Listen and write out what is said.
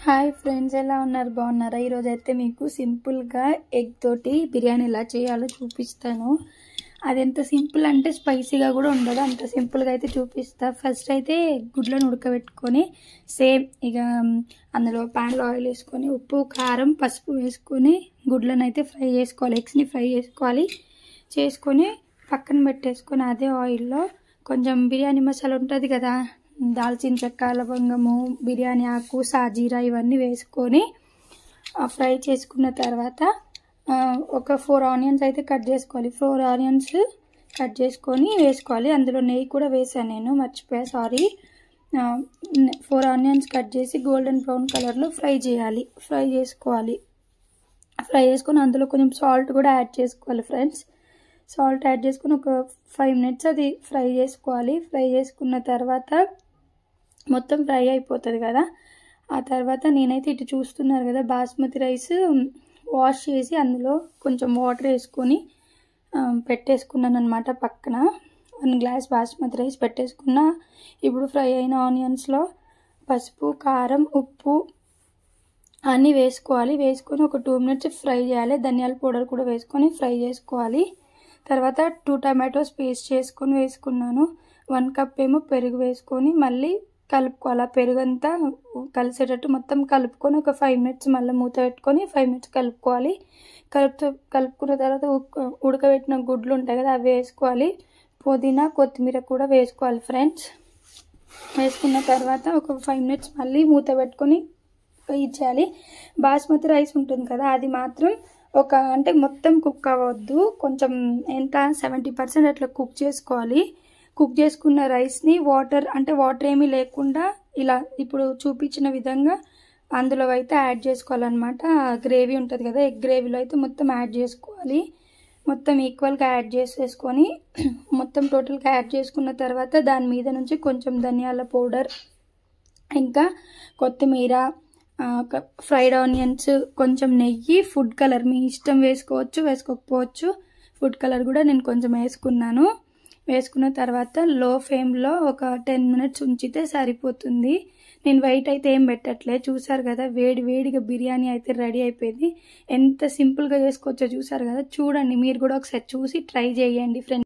Hi friends, ఎలా ఉన్నారు? బాగున్నారా? ఈరోజు అయితే మీకు సింపుల్గా ఎగ్ తోటి బిర్యానీ ఎలా చేయాలో చూపిస్తాను. అది ఎంత సింపుల్ అంటే స్పైసీగా కూడా ఉండదు, అంత సింపుల్గా అయితే చూపిస్తా. ఫస్ట్ అయితే గుడ్లను ఉడకబెట్టుకొని సేమ్ ఇక అందులో ప్యాన్లో ఆయిల్ వేసుకొని ఉప్పు కారం పసుపు వేసుకొని గుడ్లను అయితే ఫ్రై చేసుకోవాలి. ఎగ్స్ని ఫ్రై చేసుకొని పక్కన పెట్టేసుకొని అదే ఆయిల్లో కొంచెం బిర్యానీ మసాలా ఉంటుంది కదా, దాల్చిన చెక్క లవంగము బిర్యానీ ఆకు సాజీరా ఇవన్నీ వేసుకొని ఫ్రై చేసుకున్న తర్వాత ఒక 4 ఆనియన్స్ అయితే కట్ చేసుకోవాలి. 4 ఆనియన్స్ కట్ చేసుకొని వేసుకోవాలి. అందులో నెయ్యి కూడా వేసాను, నేను మర్చిపోయా, సారీ. 4 ఆనియన్స్ కట్ చేసి గోల్డెన్ బ్రౌన్ కలర్లో ఫ్రై చేసుకొని అందులో కొంచెం సాల్ట్ కూడా యాడ్ చేసుకోవాలి ఫ్రెండ్స్. సాల్ట్ యాడ్ చేసుకొని ఒక 5 మినిట్స్ అది ఫ్రై చేసుకోవాలి. ఫ్రై చేసుకున్న తర్వాత మొత్తం ఫ్రై అయిపోతుంది కదా. ఆ తర్వాత నేనైతే ఇటు చూస్తున్నారు కదా, బాస్మతి రైస్ వాష్ చేసి అందులో కొంచెం వాటర్ వేసుకొని పెట్టేసుకున్నాను అనమాట. పక్కన 1 గ్లాస్ బాస్మతి రైస్ పెట్టేసుకున్న. ఇప్పుడు ఫ్రై అయిన ఆనియన్స్లో పసుపు కారం ఉప్పు అన్నీ వేసుకోవాలి. వేసుకొని ఒక 2 మినిట్స్ ఫ్రై చేయాలి. ధనియాల పౌడర్ కూడా వేసుకొని ఫ్రై చేసుకోవాలి. తర్వాత 2 టమాటోస్ పేస్ట్ చేసుకొని వేసుకున్నాను. 1 కప్ ఏమో పెరుగు వేసుకొని మళ్ళీ కలుపుకోవాలి. పెరుగంతా కలిసేటట్టు మొత్తం కలుపుకొని ఒక 5 మినిట్స్ మళ్ళీ మూత పెట్టుకొని 5 మినిట్స్ కలుపుకోవాలి. కలుపుకున్న తర్వాత ఉడకబెట్టిన గుడ్లు ఉంటాయి కదా, అవి వేసుకోవాలి. పుదీనా కొత్తిమీర కూడా వేసుకోవాలి ఫ్రెండ్స్. వేసుకున్న తర్వాత ఒక 5 మినిట్స్ మళ్ళీ మూత పెట్టుకొని ఇచ్చేయాలి. బాస్మతి రైస్ ఉంటుంది కదా, అది మాత్రం అంటే మొత్తం కుక్ అవ్వద్దు, కొంచెం ఎంత 70% అట్లా కుక్ చేసుకోవాలి. కుక్ చేసుకున్న రైస్ని వాటర్ ఏమీ లేకుండా ఇలా ఇప్పుడు చూపించిన విధంగా అందులో అయితే యాడ్ చేసుకోవాలన్నమాట. గ్రేవీ ఉంటుంది కదా, ఎగ్ గ్రేవీలో అయితే మొత్తం యాడ్ చేసుకోవాలి. మొత్తం ఈక్వల్గా యాడ్ చేసేసుకొని మొత్తం టోటల్గా యాడ్ చేసుకున్న తర్వాత దాని మీద నుంచి కొంచెం ధనియాల పౌడర్ ఇంకా కొత్తిమీర ఫ్రైడ్ ఆనియన్స్ కొంచెం నెయ్యి ఫుడ్ కలర్ మీ ఇష్టం, వేసుకోవచ్చు వేసుకోకపోవచ్చు. ఫుడ్ కలర్ కూడా నేను కొంచెం వేసుకున్నాను. వేసుకున్న తర్వాత లో ఫ్లేమ్లో ఒక 10 మినిట్స్ ఉంచితే సరిపోతుంది. నేను వెయిట్ అయితే ఏం పెట్టట్లేదు. చూసారు కదా, వేడిగా బిర్యానీ అయితే రెడీ అయిపోయింది. ఎంత సింపుల్గా చేసుకోవచ్చో చూసారు కదా. చూడండి, మీరు కూడా ఒకసారి చూసి ట్రై చేయండి ఫ్రెండ్స్.